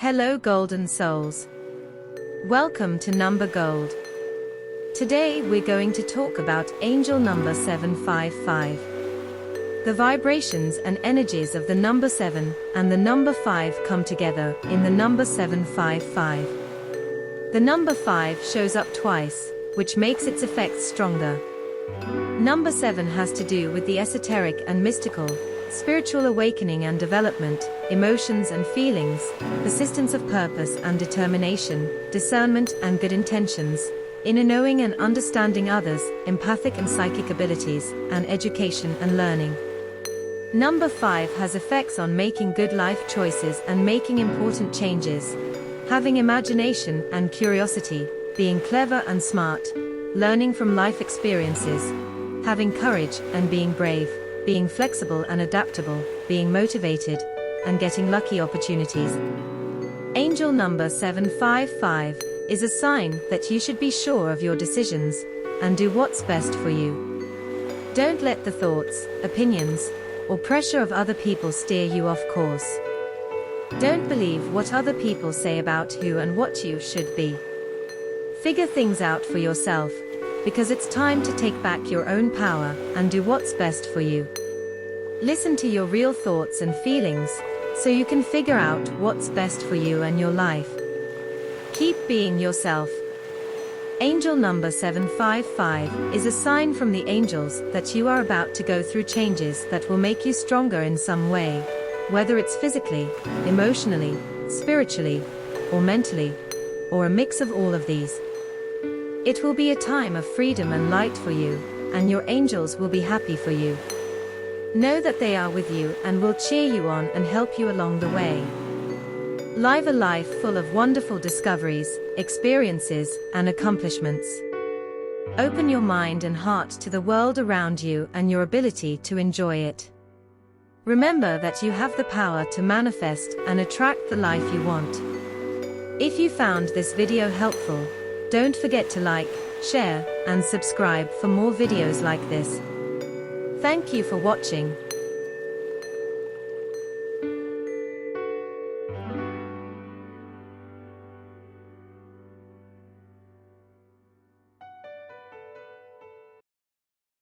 Hello golden souls. Welcome to Number Gold. Today we're going to talk about angel number 755. The vibrations and energies of the number 7 and the number 5 come together in the number 755. The number 5 shows up twice, which makes its effects stronger. Number 7 has to do with the esoteric and mystical, spiritual awakening and development, emotions and feelings, persistence of purpose and determination, discernment and good intentions, inner knowing and understanding others, empathic and psychic abilities, and education and learning. Number 5 has effects on making good life choices and making important changes, having imagination and curiosity, being clever and smart, learning from life experiences, having courage and being brave, being flexible and adaptable, being motivated, and getting lucky opportunities. Angel number 755 is a sign that you should be sure of your decisions and do what's best for you. Don't let the thoughts, opinions, or pressure of other people steer you off course. Don't believe what other people say about who and what you should be. Figure things out for yourself, because it's time to take back your own power and do what's best for you. Listen to your real thoughts and feelings, so you can figure out what's best for you and your life. Keep being yourself. Angel number 755 is a sign from the angels that you are about to go through changes that will make you stronger in some way, whether it's physically, emotionally, spiritually, or mentally, or a mix of all of these. It will be a time of freedom and light for you, and your angels will be happy for you. Know that they are with you and will cheer you on and help you along the way. Live a life full of wonderful discoveries, experiences, and accomplishments. Open your mind and heart to the world around you and your ability to enjoy it. Remember that you have the power to manifest and attract the life you want. If you found this video helpful, don't forget to like, share, and subscribe for more videos like this. Thank you for watching.